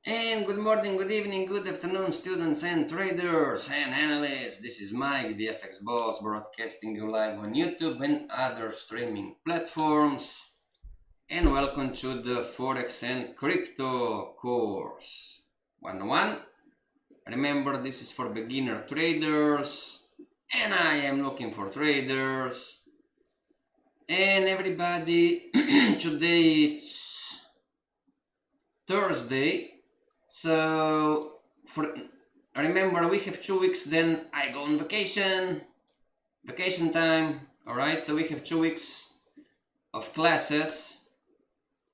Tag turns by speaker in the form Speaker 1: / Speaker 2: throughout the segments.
Speaker 1: And good morning, good evening, good afternoon, students and traders and analysts. This is Mike, the FX boss, broadcasting you live on YouTube and other streaming platforms. And welcome to the Forex and Crypto course 101. Remember, this is for beginner traders, and I am looking for traders. And everybody, today it's Thursday. So, remember, we have 2 weeks, then I go on vacation time, alright? So we have 2 weeks of classes,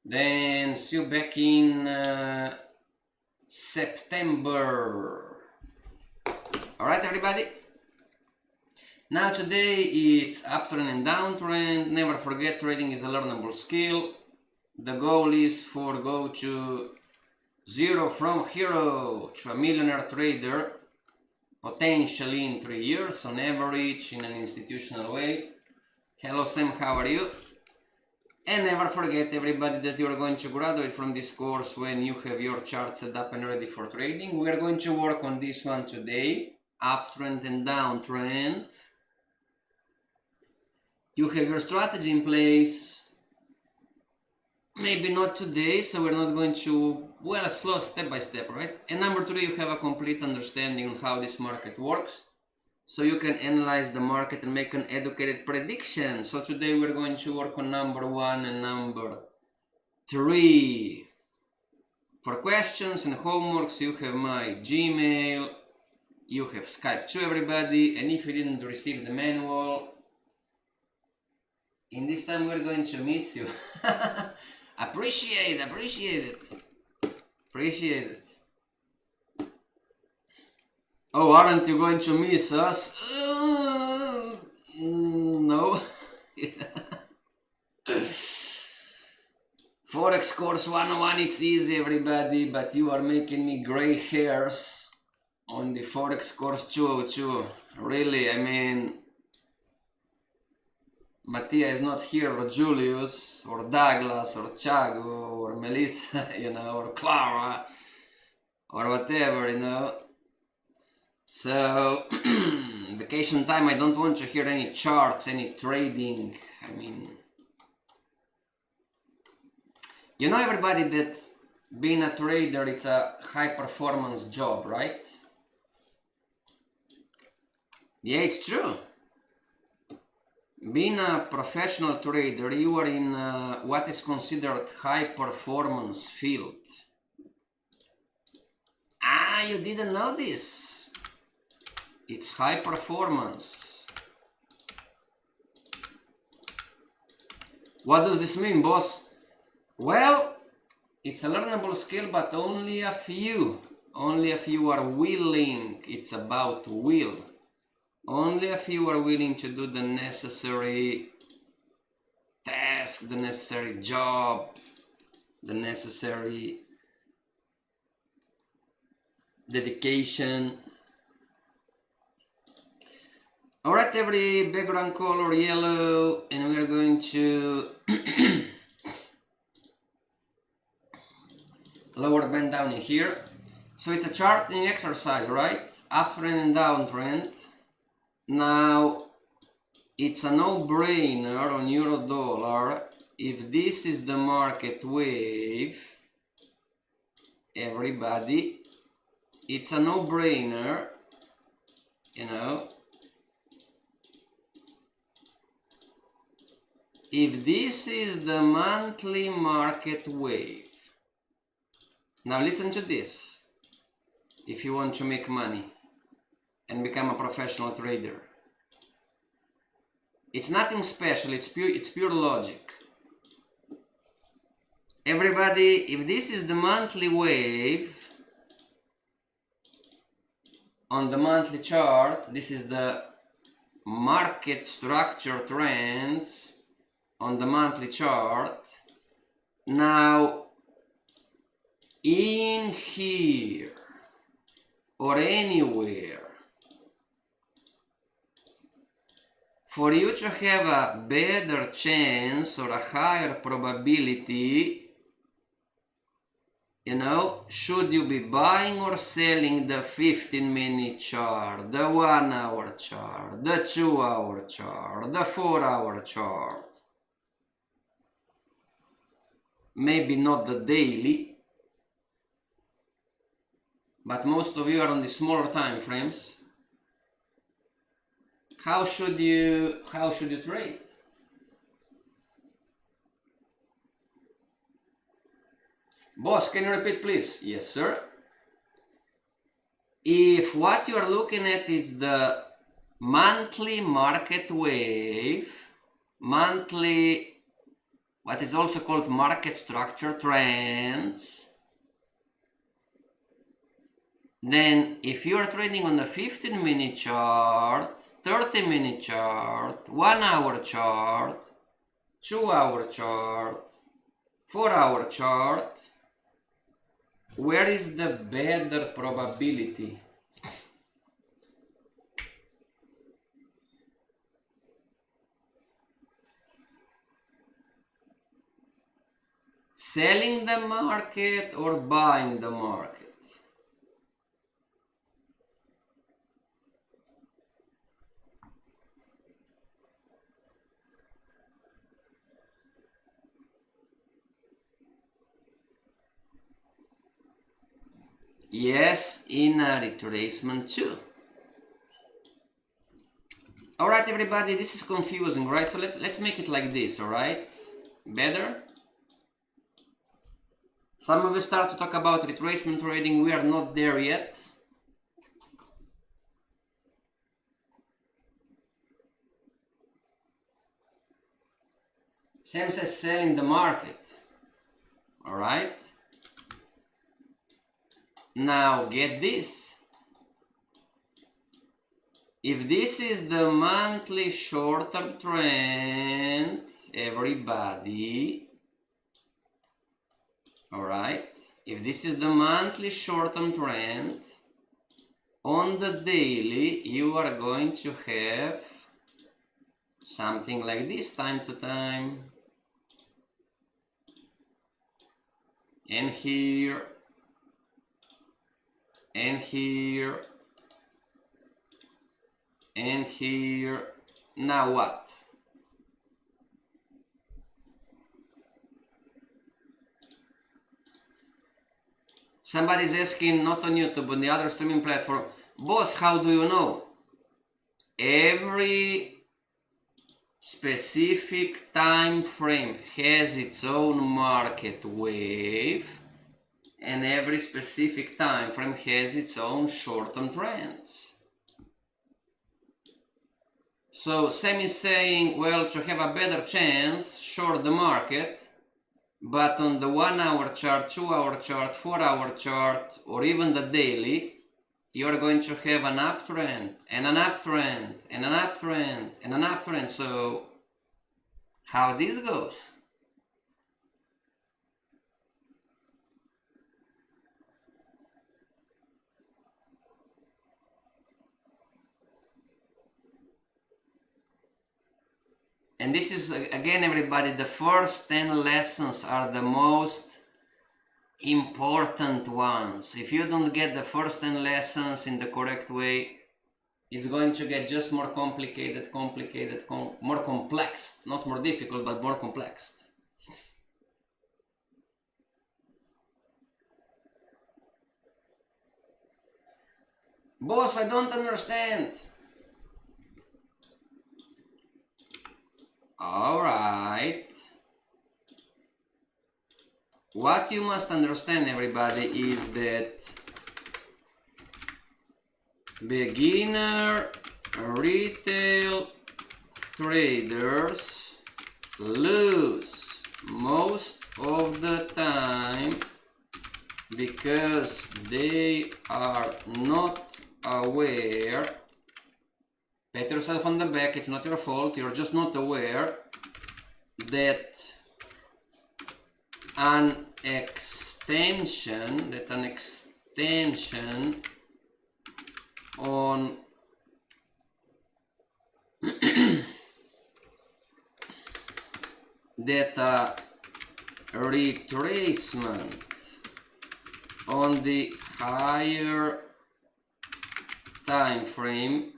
Speaker 1: then see you back in September. Alright, everybody? Now today it's uptrend and downtrend. Never forget, trading is a learnable skill. The goal is for go to zero from hero to a millionaire trader, potentially in 3 years on average in an institutional way. Hello Sam, how are you? And never forget, everybody, that you are going to graduate from this course when you have your chart set up and ready for trading. We are going to work on this one today, uptrend and downtrend. You have your strategy in place. Maybe not today, so we're not going to, well, slow step by step, right? And number 3, you have a complete understanding on how this market works, so you can analyze the market and make an educated prediction. So today we're going to work on number 1 and number 3. For questions and homeworks, you have my Gmail, you have Skype too, everybody, and if you didn't receive the manual, in this time we're going to miss you. Appreciate it. Oh, aren't you going to miss us? No. Forex course 101, it's easy, everybody, but you are making me gray hairs on the Forex course 202. Really, I mean, Mattia is not here, or Julius, or Douglas, or Thiago, or Melissa, or Clara, or whatever, So, vacation time, I don't want to hear any charts, any trading. I mean, everybody, that being a trader, it's a high performance job, right? Yeah, it's true. Being a professional trader, you are in what is considered high performance field. Ah, you didn't know this. It's high performance. What does this mean, boss? Well, it's a learnable skill, but only a few are willing. It's about will. Only a few are willing to do the necessary task, the necessary job, the necessary dedication. Alright, every background color yellow, and we are going to lower band down in here. So it's a charting exercise, right? Uptrend and downtrend. Now, it's a no-brainer on euro dollar. If this is the market wave, everybody, it's a no-brainer, if this is the monthly market wave. Now listen to this, if you want to make money and become a professional trader. It's nothing special, it's pure logic. Everybody, if this is the monthly wave on the monthly chart, this is the market structure trends on the monthly chart. Now, in here or anywhere, for you to have a better chance or a higher probability You know, should you be buying or selling the 15-minute chart, the 1 hour chart, the 2 hour chart, the 4 hour chart? Maybe not the daily, but most of you are on the smaller time frames. How should you trade? Boss, can you repeat please? Yes, sir. If what you are looking at is the monthly market wave, monthly, what is also called market structure trends, then if you are trading on the 15-minute chart, 30-minute chart, 1 hour chart, 2 hour chart, 4 hour chart, where is the better probability? Selling the market or buying the market? Yes, in a retracement too. Alright everybody, this is confusing, right? So let's make it like this, alright? Better? Some of you start to talk about retracement trading, we are not there yet. Sam says selling the market, alright? Now get this. If this is the monthly short-term trend, everybody, alright, if this is the monthly short-term trend, on the daily you are going to have something like this time to time, and here, and here, and here. Now what? Somebody's asking, not on YouTube, on the other streaming platform, boss, how do you know? Every specific time frame has its own market wave, and every specific time frame has its own short-term trends. So Sam is saying, well, to have a better chance, short the market, but on the 1 hour chart, 2 hour chart, 4 hour chart, or even the daily, you are going to have an uptrend, and an uptrend, and an uptrend, and an uptrend. So how this goes? And this is, again, everybody, the first 10 lessons are the most important ones. If you don't get the first 10 lessons in the correct way, it's going to get just more complicated, more complex, not more difficult, but more complex. Boss, I don't understand. Alright. What you must understand, everybody, is that beginner retail traders lose most of the time because they are not aware. Pat yourself on the back, it's not your fault, you're just not aware that an extension on that retracement on the higher time frame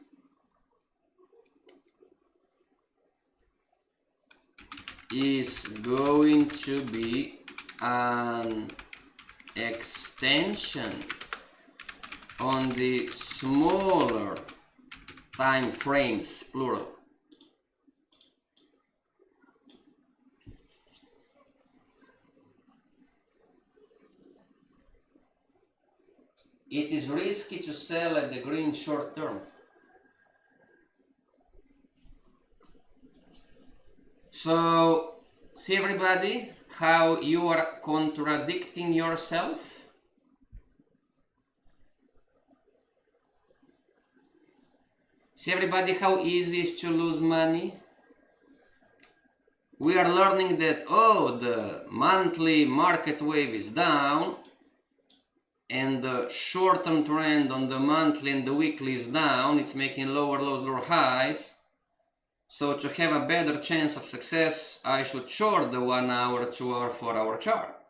Speaker 1: is going to be an extension on the smaller time frames, plural. It is risky to sell at the green short term. So, see everybody how you are contradicting yourself? See everybody how easy it is to lose money? We are learning that, oh, the monthly market wave is down and the short-term trend on the monthly and the weekly is down. It's making lower lows, lower highs. So to have a better chance of success, I should short the 1 hour, 2 hour, 4 hour chart.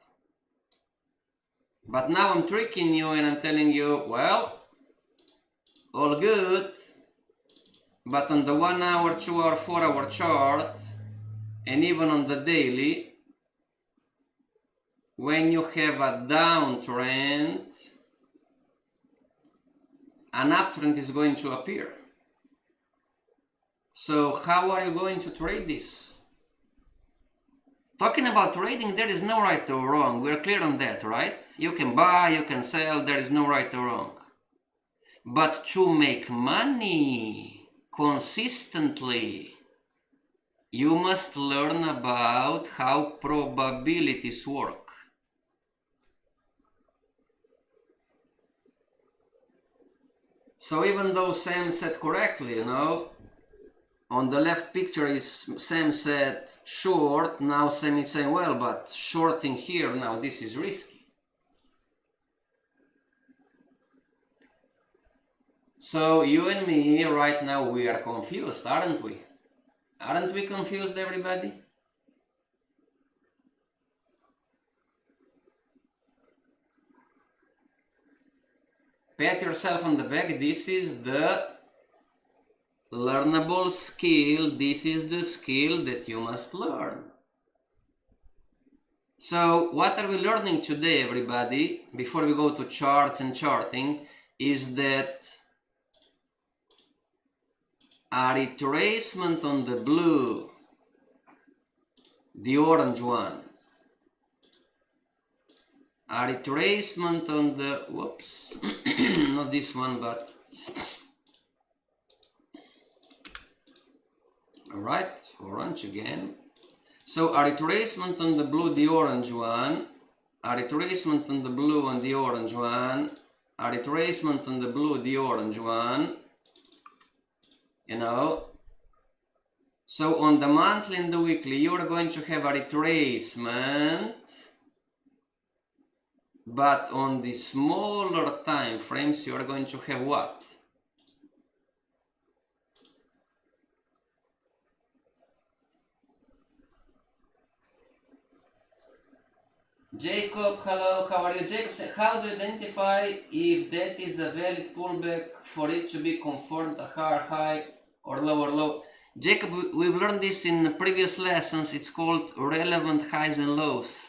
Speaker 1: But now I'm tricking you and I'm telling you, well, all good, but on the 1 hour, 2 hour, 4 hour chart, and even on the daily, when you have a downtrend, an uptrend is going to appear. So how are you going to trade this? Talking about trading, there is no right or wrong. We're clear on that, right? You can buy, you can sell, there is no right or wrong. But to make money consistently, you must learn about how probabilities work. So even though Sam said correctly, you know, on the left picture is Sam said short, now Sam is saying, well, but shorting here, now this is risky. So you and me right now, we are confused, aren't we? Aren't we confused, everybody? Pat yourself on the back. This is the learnable skill. This is the skill that you must learn. So what are we learning today, everybody, before we go to charts and charting, is that a retracement on the blue, the orange one, a retracement on the, whoops, not this one, but, alright, orange again. So a retracement on the blue, the orange one, a retracement on the blue and the orange one, a retracement on the blue, the orange one, you know. So on the monthly and the weekly, you are going to have a retracement, but on the smaller time frames, you are going to have what? Jacob, hello, how are you? Jacob said, how do you identify if that is a valid pullback for it to be confirmed a higher high or lower low? Jacob, we've learned this in previous lessons. It's called relevant highs and lows.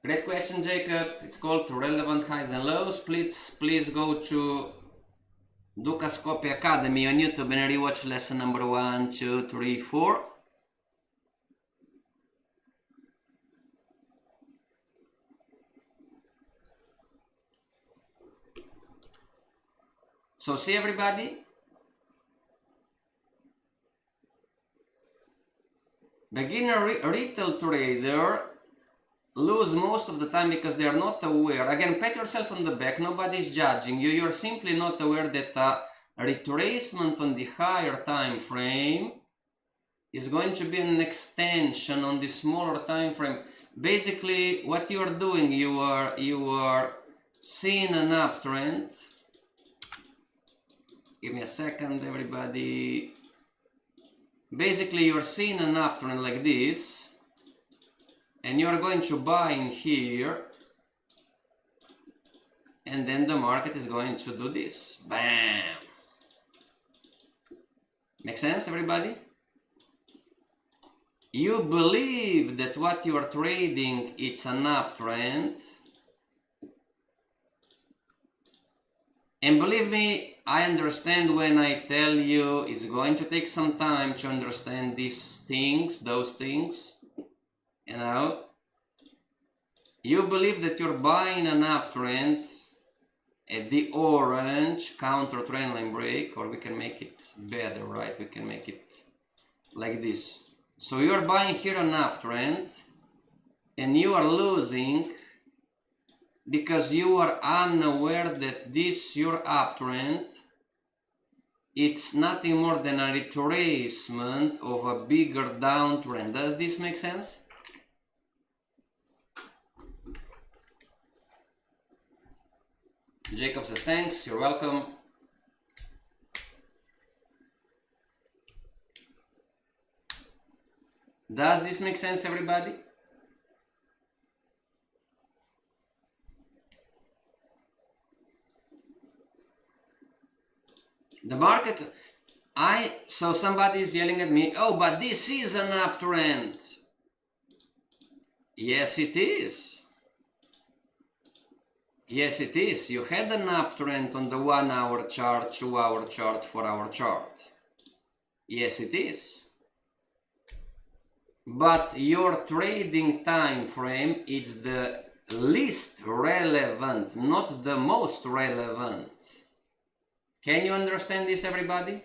Speaker 1: Great question, Jacob. It's called relevant highs and lows. Please go to Dukascopy Academy on YouTube and rewatch lesson number 1, 2, 3, 4. So see everybody? Beginner retail trader lose most of the time because they are not aware. Again, pat yourself on the back, nobody's judging you. You're simply not aware that a retracement on the higher time frame is going to be an extension on the smaller time frame. Basically, what you are doing, you are seeing an uptrend. Give me a second, everybody. basically you're seeing an uptrend like this, and you're going to buy in here, and then the market is going to do this. Bam! Make sense, everybody? You believe that what you are trading, it's an uptrend. And believe me, I understand when I tell you it's going to take some time to understand these things, those things. You know, you believe that you're buying an uptrend at the orange counter trendline break, or we can make it better, right? We can make it like this. So you're buying here an uptrend, and you are losing because you are unaware that this your uptrend, it's nothing more than a retracement of a bigger downtrend. Does this make sense? Jacob says thanks, you're welcome. Does this make sense, everybody? The market, so somebody is yelling at me, oh, but this is an uptrend. Yes, it is. Yes, it is. You had an uptrend on the 1 hour chart, 2 hour chart, 4 hour chart. Yes, it is. But your trading time frame is the least relevant, not the most relevant. Can you understand this, everybody?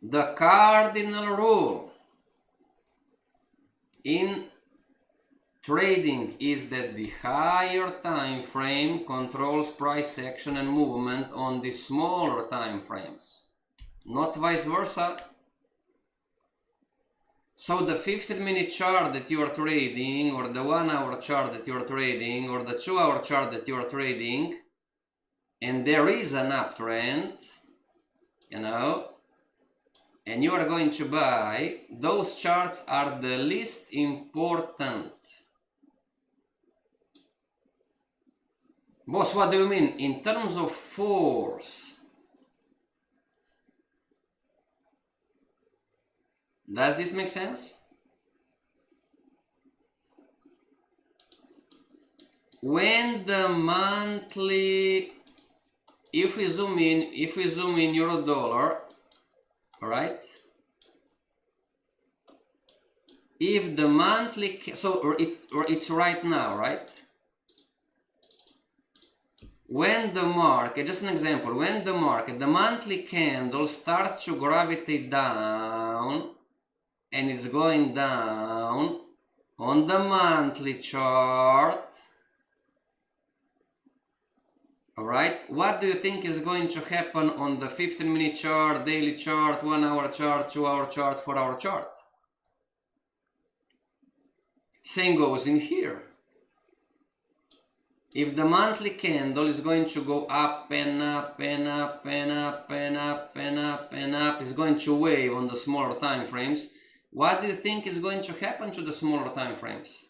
Speaker 1: The cardinal rule in trading is that the higher time frame controls price action and movement on the smaller time frames, not vice versa. So the 15-minute chart that you are trading, or the 1 hour chart that you are trading, or the 2 hour chart that you are trading, and there is an uptrend, you know, and you are going to buy, those charts are the least important. Boss, what do you mean? In terms of force. Does this make sense? When the monthly, if we zoom in euro dollar, all right? If the monthly, or it's right now, right? When the market, just an example, when the market, the monthly candle starts to gravitate down, and it's going down on the monthly chart, all right, what do you think is going to happen on the 15-minute chart, daily chart, 1 hour chart, 2 hour chart, 4 hour chart? Same goes in here. If the monthly candle is going to go up and up and up and up and up and up and up, is going to wave on the smaller time frames, what do you think is going to happen to the smaller time frames?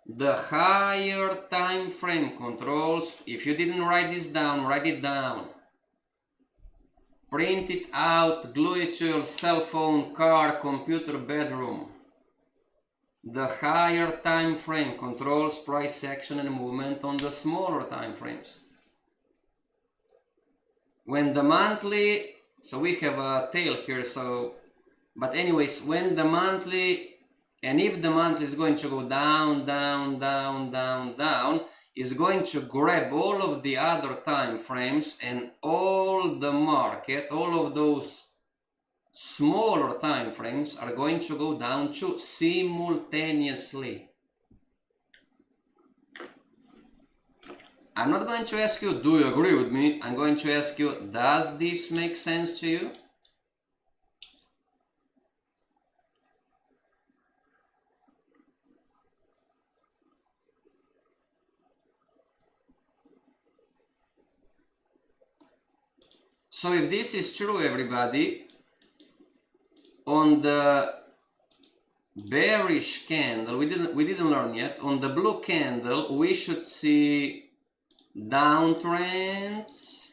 Speaker 1: The higher time frame controls, if you didn't write this down, write it down. Print it out, glue it to your cell phone, car, computer, bedroom. The higher time frame controls price action and movement on the smaller time frames. When the monthly, so we have a tail here, so, but anyways, when the monthly, and if the monthly is going to go down, down, down, down, down, is going to grab all of the other time frames, and all the market, all of those smaller time frames are going to go down too, simultaneously. I'm not going to ask you, do you agree with me? I'm going to ask you, does this make sense to you? So if this is true, everybody, on the bearish candle, we didn't learn yet, on the blue candle we should see downtrends,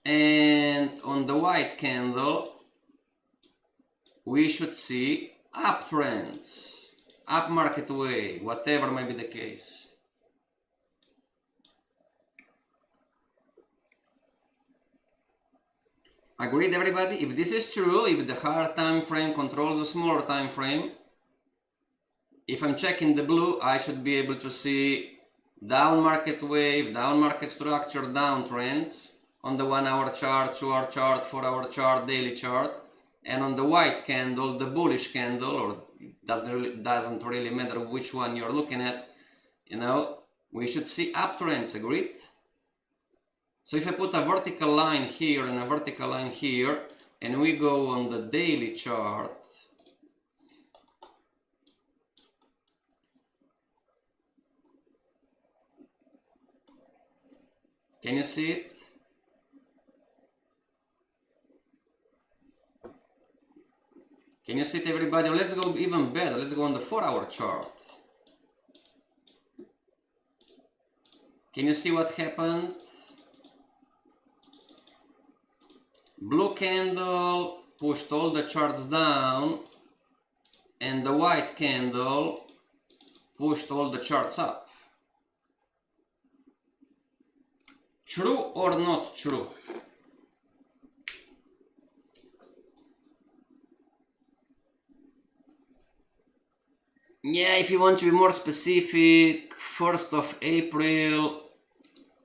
Speaker 1: and on the white candle we should see uptrends, up market way, whatever may be the case. Agreed, everybody? If this is true, if the higher time frame controls the smaller time frame, if I'm checking the blue, I should be able to see down market wave, down market structure, downtrends on the 1 hour chart, 2 hour chart, 4 hour chart, daily chart, and on the white candle, the bullish candle, or doesn't really matter which one you're looking at, you know, we should see uptrends. Agreed? So if I put a vertical line here and a vertical line here, and we go on the daily chart, can you see it? Can you see it, everybody? Let's go even better. Let's go on the 4 hour chart. Can you see what happened? Blue candle pushed all the charts down, and the white candle pushed all the charts up. True or not true? Yeah, if you want to be more specific, 1st of April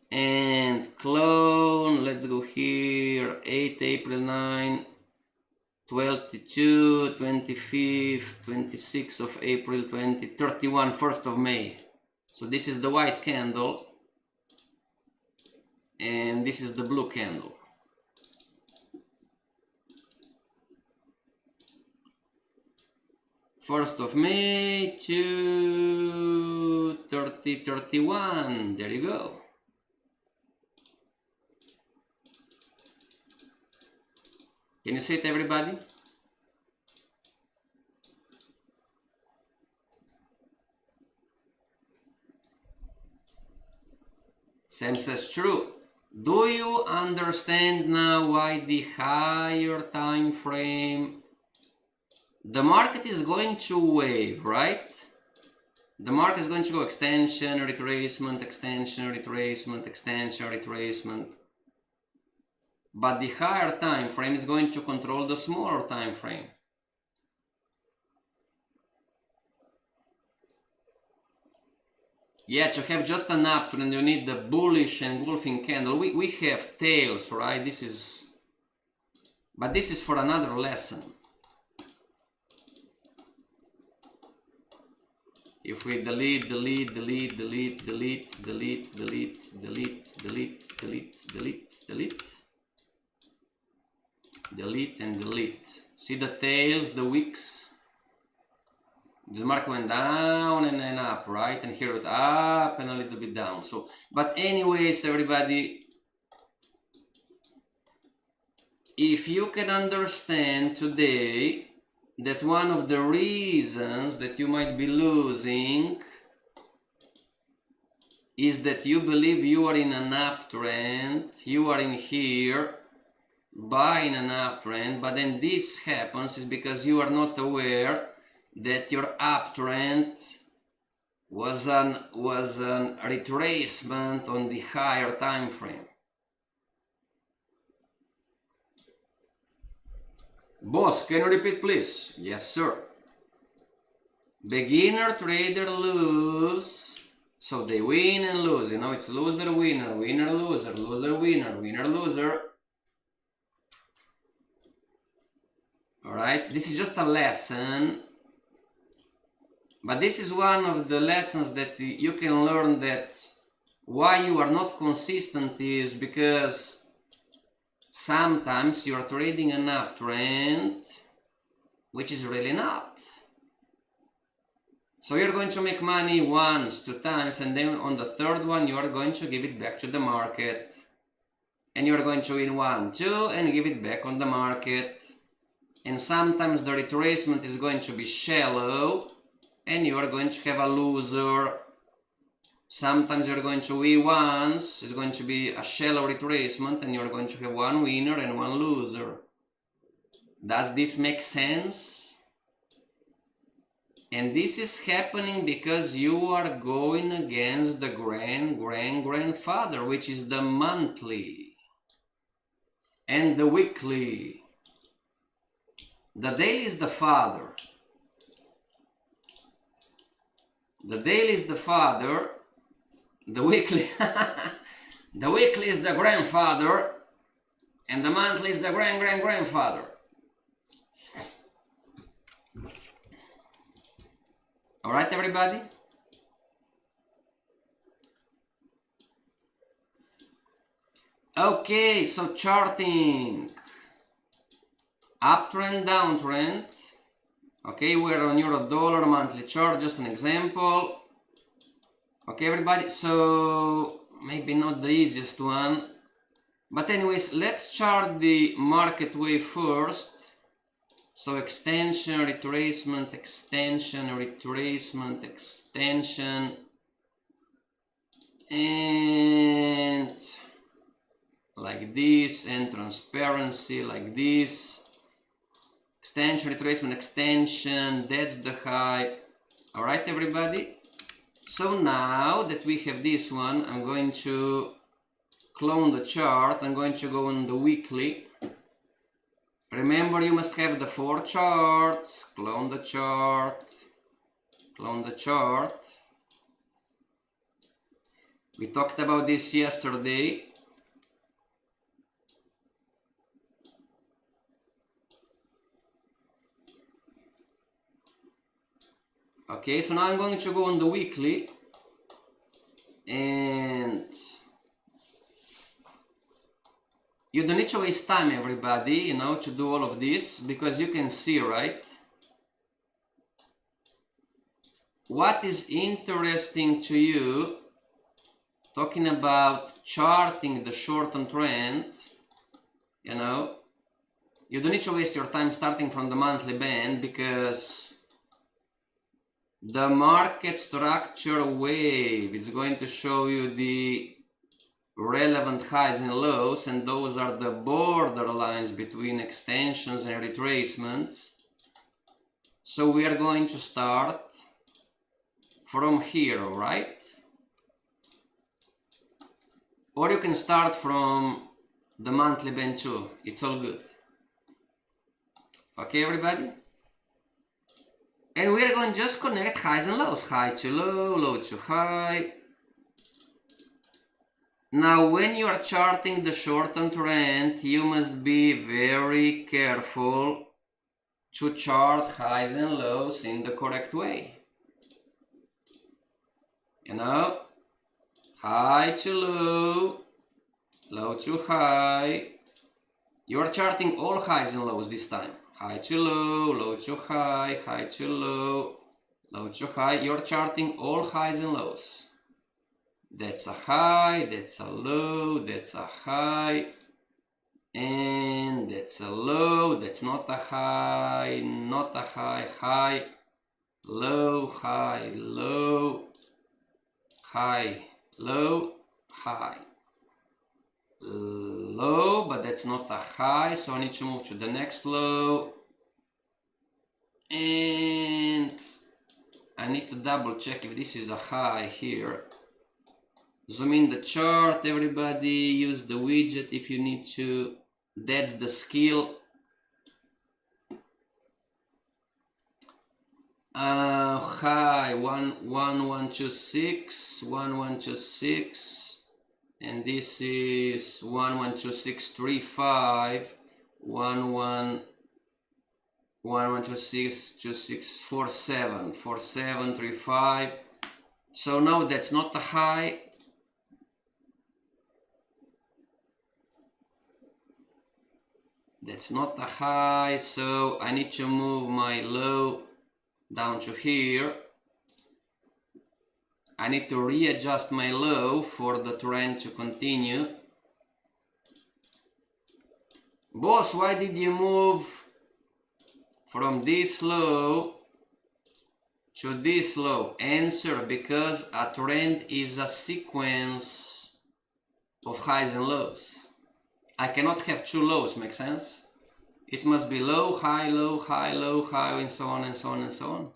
Speaker 1: and clone, let's go here, 8 April 9, 22, 25th, 26th of April 20, 31, 1st of May. So this is the white candle and this is the blue candle. First of May to 30, 31, there you go. Can you see it, everybody? Sam says true. Do you understand now why the higher time frame, the market is going to wave, right? The market is going to go extension, retracement, extension, retracement, extension, retracement. But the higher time frame is going to control the smaller time frame. Yeah, to have just an uptrend, you need the bullish engulfing candle. We have tails, right? But this is for another lesson. If we delete, delete, delete, delete, delete, delete, delete, delete, delete, delete, delete, delete, delete, and delete. See the tails, the wicks? This market went down and then up, right? And here it up and a little bit down. So, but anyways, everybody, if you can understand today that one of the reasons that you might be losing is that you believe you are in an uptrend, you are in here buying an uptrend, but then this happens is because you are not aware that your uptrend was an retracement on the higher time frame. Boss, can you repeat, please? Yes, sir. Beginner trader lose, so they win and lose. You know, it's loser, winner, winner, loser, loser, winner, winner, loser. All right, this is just a lesson. But this is one of the lessons that you can learn, that why you are not consistent is because sometimes you are trading an uptrend, which is really not. So you're going to make money once, 2 times, and then on the third one you are going to give it back to the market. and you're going to win 1, 2 and give it back on the market. And sometimes the retracement is going to be shallow and you are going to have a loser. Sometimes you're going to win once, it's going to be a shallow retracement and you're going to have one winner and one loser. Does this make sense? And this is happening because you are going against the grandfather, which is the monthly and the weekly. The daily is the father. The daily is the father. The weekly, the weekly is the grandfather, and the monthly is the grandfather. All right, everybody? Okay, so charting. Uptrend, downtrend. Okay, we're on euro dollar monthly chart, just an example. Okay, everybody, so maybe not the easiest one, but anyways, let's chart the market wave first. So extension, retracement, extension, retracement, extension, and like this, and transparency like this. Extension, retracement, extension, that's the high. All right, everybody? So now that we have this one, I'm going to clone the chart. I'm going to go on the weekly. Remember, you must have the 4 charts. Clone the chart. Clone the chart. We talked about this yesterday. Okay, so now I'm going to go on the weekly and you don't need to waste time, everybody, you know, to do all of this, because you can see, right? What is interesting to you, talking about charting the short-term trend, you know, you don't need to waste your time starting from the monthly band, because the market structure wave is going to show you the relevant highs and lows, and those are the border lines between extensions and retracements. So we are going to start from here, right? Or you can start from the monthly band too, it's all good. Okay, everybody? And we're going to just connect highs and lows, high to low, low to high. Now, when you are charting the short-term trend, you must be very careful to chart highs and lows in the correct way. You know, high to low, low to high. You are charting all highs and lows this time. High to low, low to high, high to low, low to high. You're charting all highs and lows. That's a high, that's a low, that's a high, and that's a low, that's not a high, not a high, high, low, high, low, high, low, high, low, but that's not a high, so I need to move to the next low, and I need to double check if this is a high here. Zoom in the chart, everybody, use the widget if you need to. That's the skill. High 1126, 1126, and this is 112635, 11262647, 4735. So now that's not a high. That's not a high, so I need to move my low down to here. I need to readjust my low for the trend to continue. Boss, why did you move from this low to this low? Answer, because a trend is a sequence of highs and lows. I cannot have two lows, make sense? It must be low, high, low, high, low, high, and so on and so on and so on.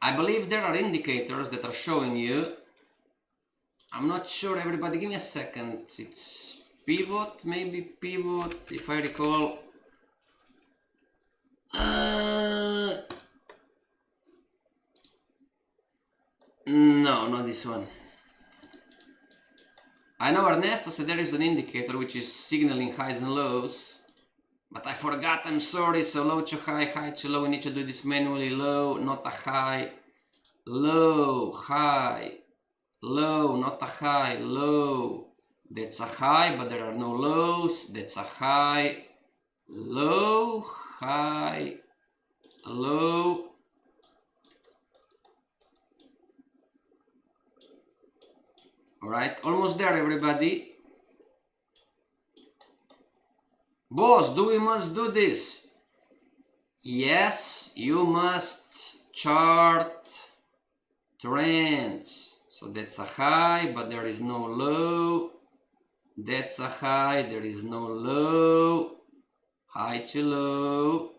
Speaker 1: I believe there are indicators that are showing you. I'm not sure, everybody, give me a second. It's pivot, maybe pivot, if I recall. No, not this one. I know Ernesto said there is an indicator which is signaling highs and lows, but I forgot, I'm sorry. So low to high, high to low, we need to do this manually. Low, not a high, low, high, low, not a high, low, that's a high, but there are no lows, that's a high, low, high, low. Alright, almost there, everybody. Boss, we must do this? Yes, you must chart trends. So that's a high, but there is no low. That's a high, there is no low. High to low.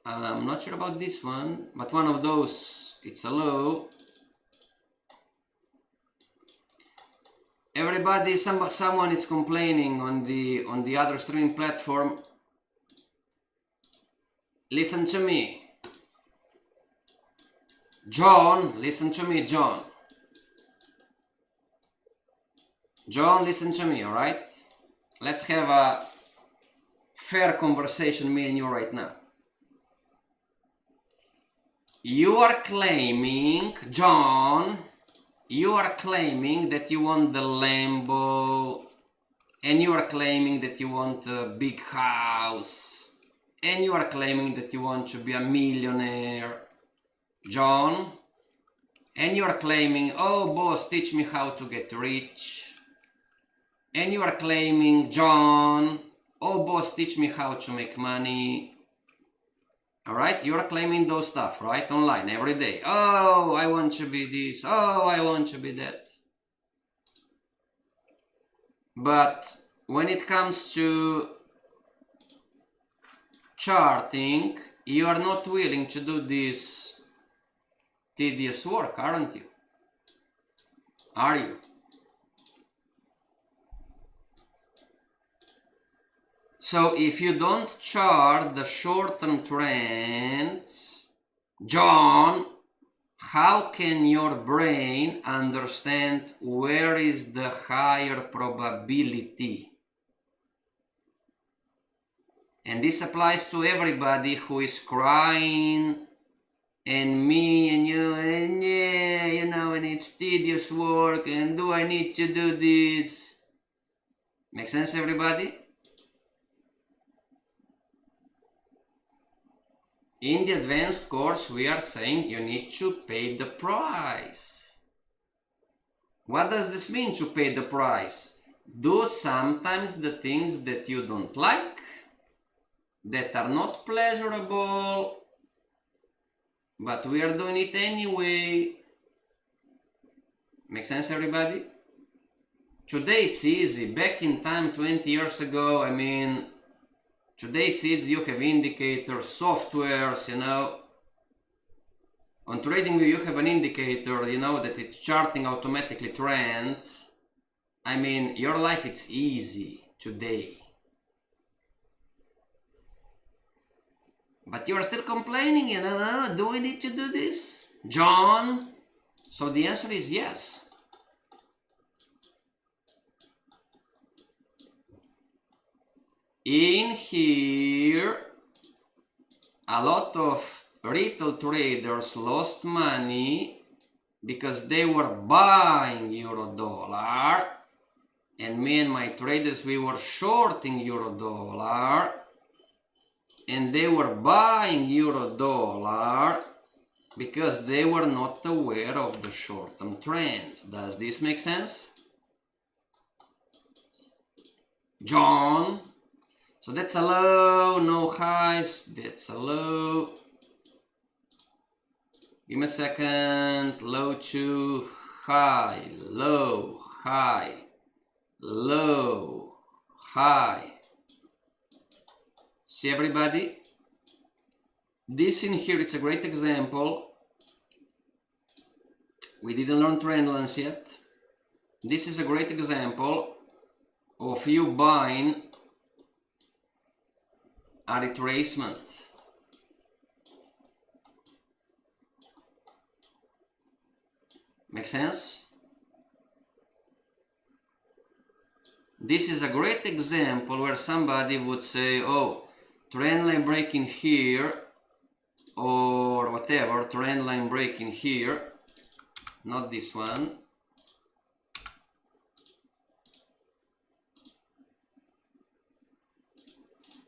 Speaker 1: I'm not sure about this one, but one of those, it's a low. Everybody, someone is complaining on the other streaming platform. Listen to me. John, listen to me, John. John, listen to me, alright? Let's have a fair conversation, me and you right now. You are claiming, John, you are claiming that you want the Lambo, and you are claiming that you want a big house, and you are claiming that you want to be a millionaire, John, and you are claiming, oh boss, teach me how to get rich, and you are claiming, John, oh boss, teach me how to make money. Alright, you are claiming those stuff, right? Online, every day. Oh, I want to be this. Oh, I want to be that. But when it comes to charting, you are not willing to do this tedious work, aren't you? Are you? So if you don't chart the short-term trends, John, how can your brain understand where is the higher probability? And this applies to everybody who is crying, and me and you, and yeah, you know, and it's tedious work, and do I need to do this? Make sense, everybody? In the advanced course, we are saying you need to pay the price. What does this mean, to pay the price? Do sometimes the things that you don't like, that are not pleasurable, but we are doing it anyway. Make sense, everybody? Today it's easy. Back in time, 20 years ago, I mean, today it's easy, you have indicators, softwares, you know. On TradingView you have an indicator, you know, that it's charting automatically trends. I mean, your life, it's easy today. But you are still complaining, you know, do we need to do this, John? So the answer is yes. In here, a lot of retail traders lost money because they were buying euro dollar, and me and my traders, we were shorting euro dollar, and they were buying euro dollar because they were not aware of the short-term trends. Does this make sense? John. So that's a low, no highs, that's a low. Give me a second. Low to high, low, high, low, high. See everybody? This in here, it's a great example. We didn't learn trend lines yet. This is a great example of you buying a retracement. Make sense? This is a great example where somebody would say, oh, trend line breaking here, or whatever, trend line breaking here, not this one.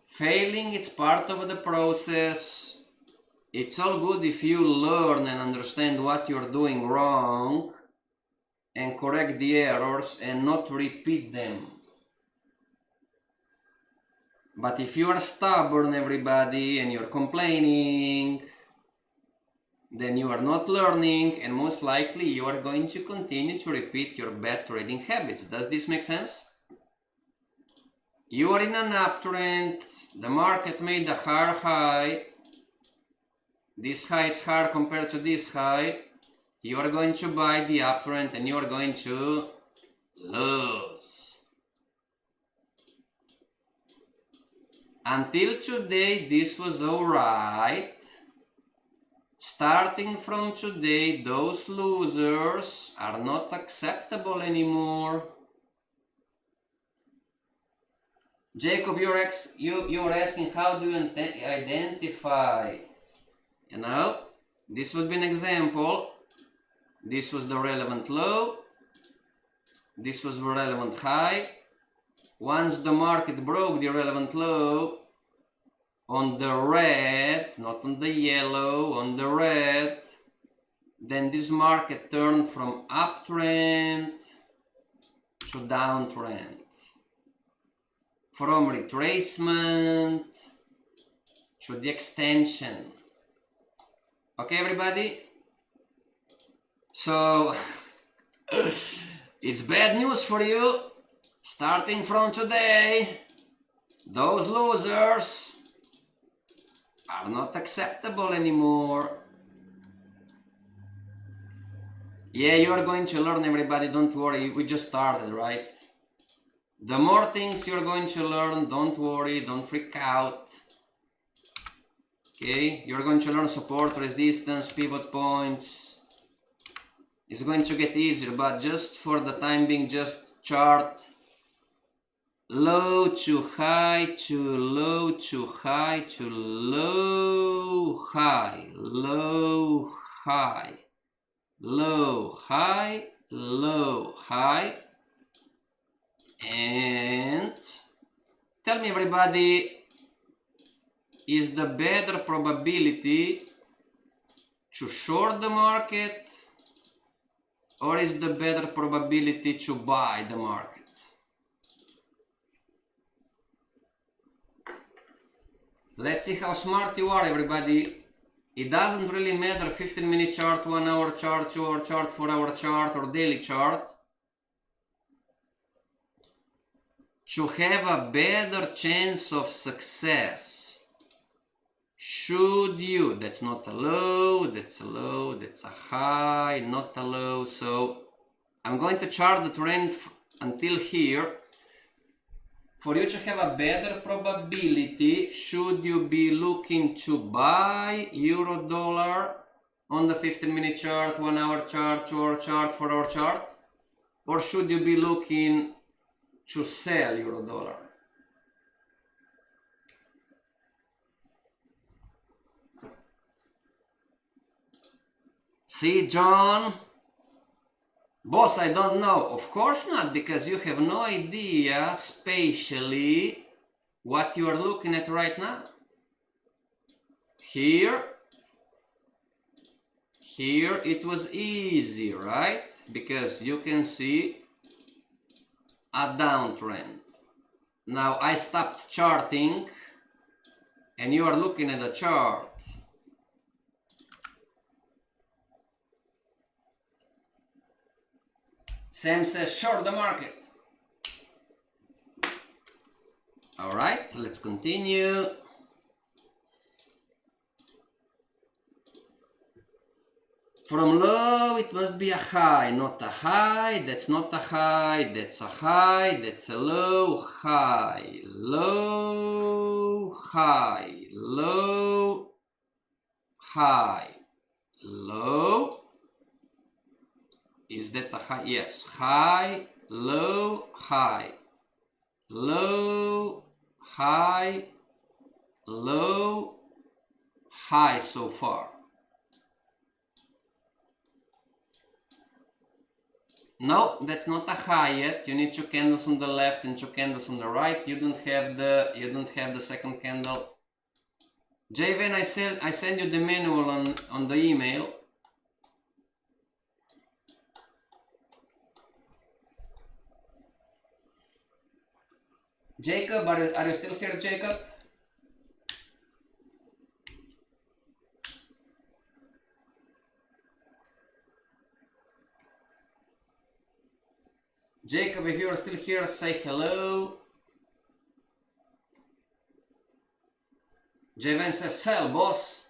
Speaker 1: Failing is part of the process. It's all good if you learn and understand what you're doing wrong and correct the errors and not repeat them. But if you are stubborn, everybody, and you're complaining, then you are not learning, and most likely you are going to continue to repeat your bad trading habits. Does this make sense? You are in an uptrend, the market made a higher high, this high is higher compared to this high, you are going to buy the uptrend and you are going to lose. Until today this was alright. Starting from today, those losers are not acceptable anymore. Jacob, you're asking how do you identify? You know, this would be an example. This was the relevant low. This was the relevant high. Once the market broke the relevant low on the red, not on the yellow, on the red, then this market turned from uptrend to downtrend. From retracement to the extension. Okay, everybody? So, it's bad news for you. Starting from today, those losers are not acceptable anymore. Yeah, you are going to learn, everybody, don't worry, we just started, right? The more things you're going to learn, don't worry, don't freak out. Okay, you're going to learn support, resistance, pivot points. It's going to get easier, but just for the time being, just chart low to high to low to high to low high, low high, low high, low high. And tell me, everybody, is the better probability to short the market or is the better probability to buy the market? Let's see how smart you are, everybody. It doesn't really matter 15-minute chart, 1 hour chart, 2 hour chart, 4 hour chart or daily chart. To have a better chance of success, should you, that's not a low, that's a low, that's a high, not a low. So I'm going to chart the trend until here. For you to have a better probability, should you be looking to buy euro dollar on the 15-minute chart, 1 hour chart, 2 hour chart, 4 hour chart? Or should you be looking to sell euro dollar? See, John? Boss, I don't know. Of course not, because you have no idea spatially what you are looking at right now. Here it was easy, right? Because you can see a downtrend. Now I stopped charting and you are looking at the chart. Sam says short the market. All right, let's continue. From low, it must be a high, not a high. That's not a high. That's a high. That's a low, high, low, high, low, high, low. Is that a high? Yes. High, low, high, low, high, low, high so far. No, that's not a high yet. You need 2 candles on the left and 2 candles on the right. You don't have the second candle. Javen, I send you the manual on the email. Jacob, are you still here, Jacob? Jacob, if you are still here, say hello. Javen says, sell, boss.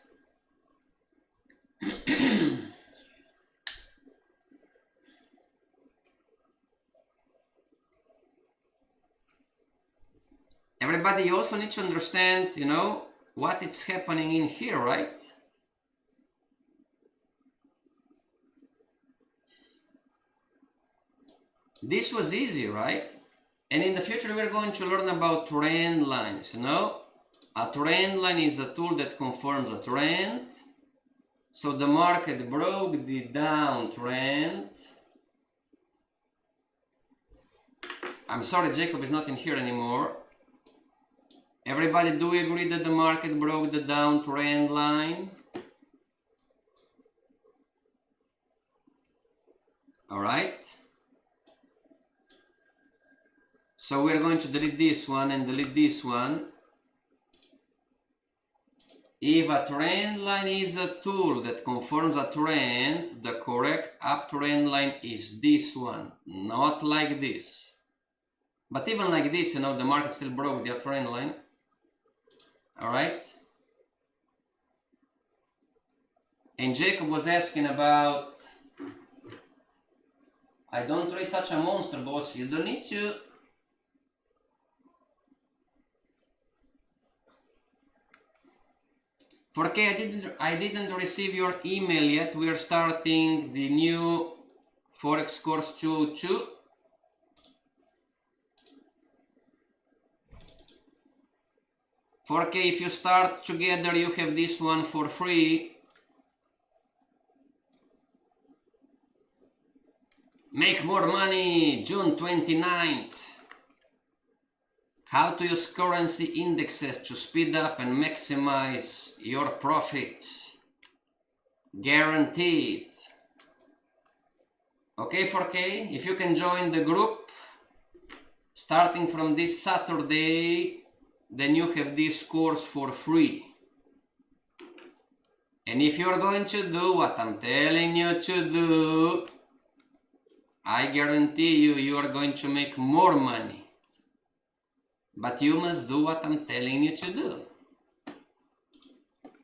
Speaker 1: Everybody, you also need to understand, you know, what is happening in here, right? This was easy, right? And in the future we're going to learn about trend lines, you know? A trend line is a tool that confirms a trend. So the market broke the downtrend. I'm sorry, Jacob is not in here anymore. Everybody, do we agree that the market broke the downtrend line? All right. So we're going to delete this one and delete this one. If a trend line is a tool that confirms a trend, the correct uptrend line is this one, not like this. But even like this, you know, the market still broke the uptrend line. All right. And Jacob was asking about, I don't trade such a monster, boss. You don't need to. Okay, I didn't receive your email yet. We are starting the new Forex course 2.2. Okay, if you start together, you have this one for free. Make more money, June 29th. How to use currency indexes to speed up and maximize your profits. Guaranteed. Okay, 4K, if you can join the group, starting from this Saturday, then you have this course for free. And if you're going to do what I'm telling you to do, I guarantee you are going to make more money. But you must do what I'm telling you to do.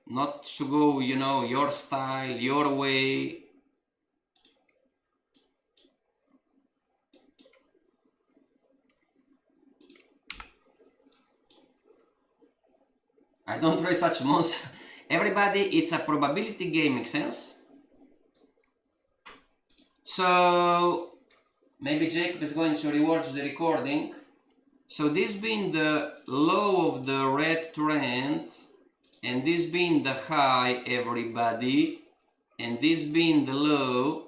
Speaker 1: Not to go, you know, your style, your way. I don't trade such monster. Everybody, it's a probability game, makes sense? So, maybe Jacob is going to rewatch the recording. So this being the low of the red trend, and this being the high, everybody, and this being the low,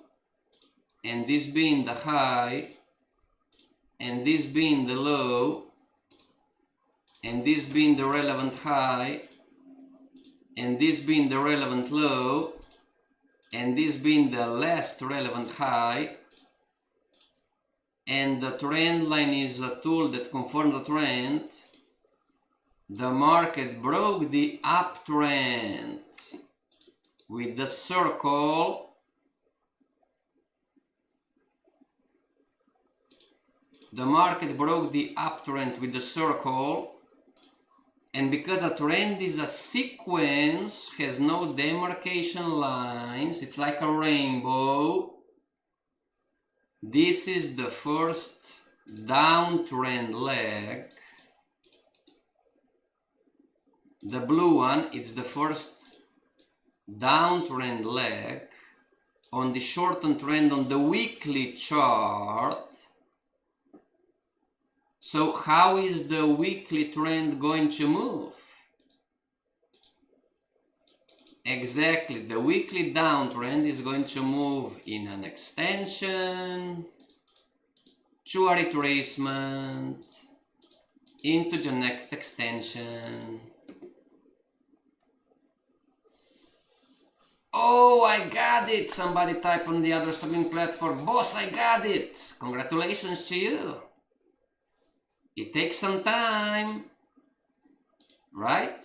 Speaker 1: and this being the high, and this being the low, and this being the relevant high, and this being the relevant low, and this being the last relevant high, and the trend line is a tool that confirms the trend, the market broke the uptrend with the circle. The market broke the uptrend with the circle, and because a trend is a sequence, has no demarcation lines, it's like a rainbow. This is the first downtrend leg. The blue one, it's the first downtrend leg on the shortened trend on the weekly chart. So how is the weekly trend going to move? Exactly, the weekly downtrend is going to move in an extension to a retracement into the next extension. Oh, I got it! Somebody type on the other streaming platform, boss, I got it! Congratulations to you! It takes some time, right?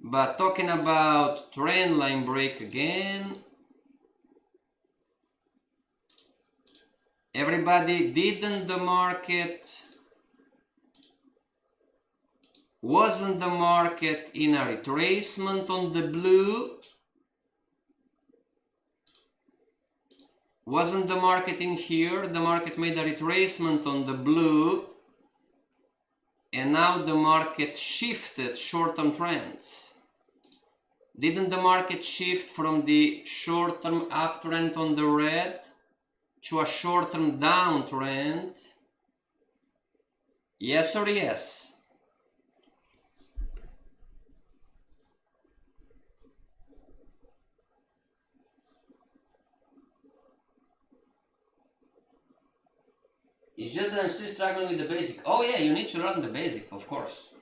Speaker 1: But talking about trend line break again, everybody, wasn't the market in a retracement on the blue? Wasn't the market in here? The market made a retracement on the blue, and now the market shifted short-term trends. Didn't the market shift from the short-term uptrend on the red to a short-term downtrend? Yes or yes? It's just that I'm still struggling with the basic. Oh yeah, you need to learn the basic, of course.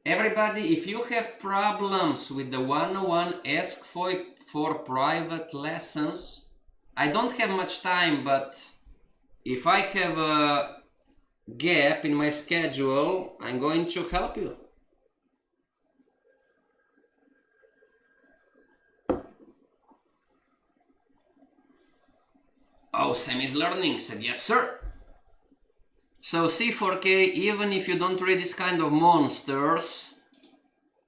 Speaker 1: Everybody, if you have problems with the 101, ask for private lessons. I don't have much time, but if I have a gap in my schedule, I'm going to help you. Oh, Sam is learning, said yes sir. So C4K, even if you don't read this kind of monsters,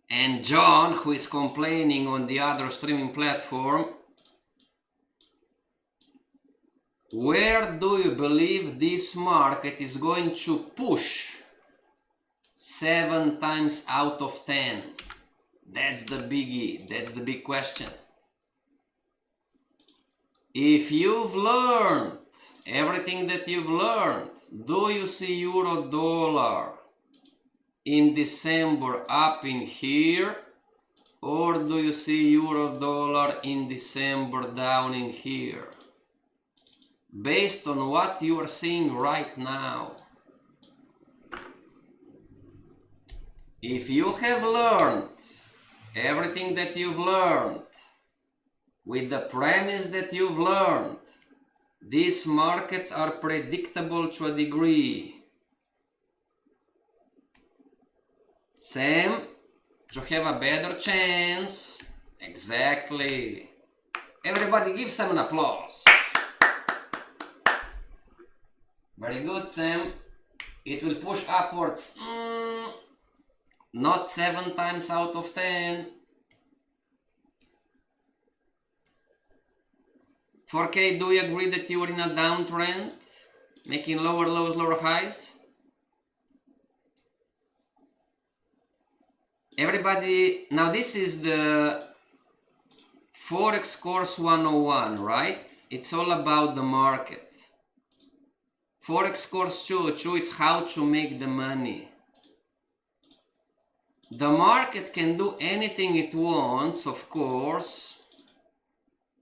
Speaker 1: and John, who is complaining on the other streaming platform, where do you believe this market is going to push 7 times out of 10? That's the biggie, that's the big question. If you've learned everything that you've learned, do you see euro dollar in December up in here, or do you see euro dollar in December down in here? Based on what you are seeing right now. If you have learned everything that you've learned, with the premise that you've learned, these markets are predictable to a degree. Sam, to have a better chance. Exactly. Everybody give Sam an applause. Very good, Sam. It will push upwards. Not 7 times out of 10. 4K, do you agree that you are in a downtrend? Making lower lows, lower highs? Everybody, now this is the Forex course 101, right? It's all about the market. Forex course 202, it's how to make the money. The market can do anything it wants, of course,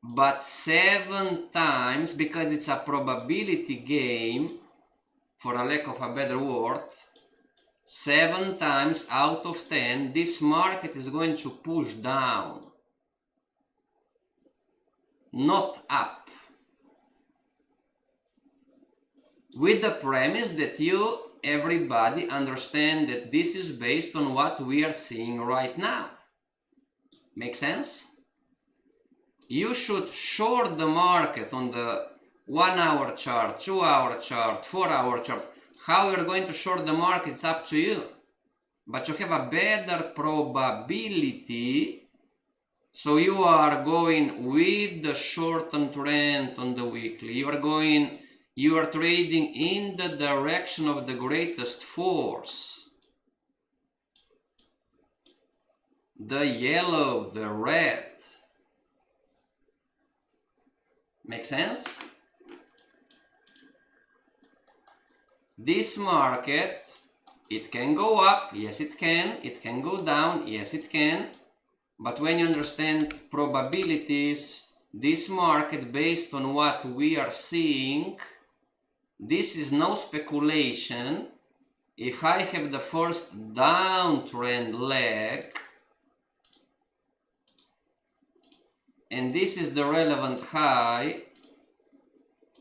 Speaker 1: but 7 times, because it's a probability game, for a lack of a better word, 7 times out of 10, this market is going to push down. not up. With the premise that everybody understand that this is based on what we are seeing right now. Make sense? You should short the market on the 1 hour chart, 2 hour chart, 4 hour chart. How you're going to short the market, it's up to you. But you have a better probability. So you are going with the short-term trend on the weekly. You are trading in the direction of the greatest force. The yellow, the red. Make sense? This market, it can go up, yes it can. It can go down, yes it can. But when you understand probabilities, this market, based on what we are seeing, this is no speculation. If I have the first downtrend leg, and this is the relevant high,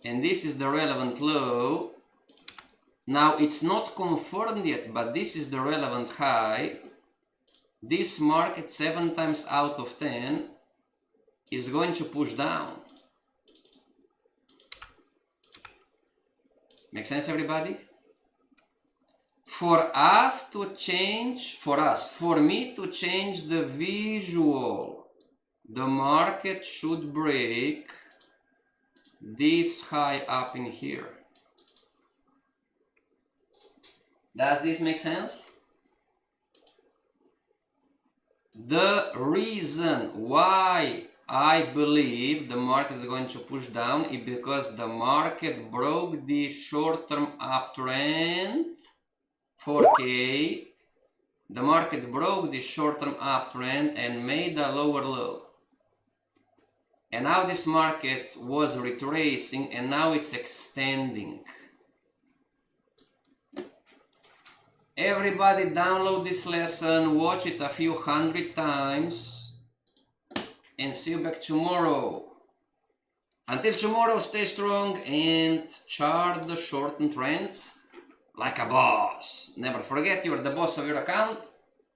Speaker 1: and this is the relevant low, now it's not confirmed yet, but this is the relevant high. This market 7 times out of 10 is going to push down. Make sense, everybody? For me to change the visual, the market should break this high up in here. Does this make sense? The reason why I believe the market is going to push down is because the market broke the short-term uptrend, 4K. The market broke the short-term uptrend and made a lower low. And now this market was retracing and now it's extending. Everybody download this lesson, watch it a few hundred times, and see you back tomorrow. Until tomorrow, stay strong and chart the short-term trends like a boss. Never forget, you're the boss of your account.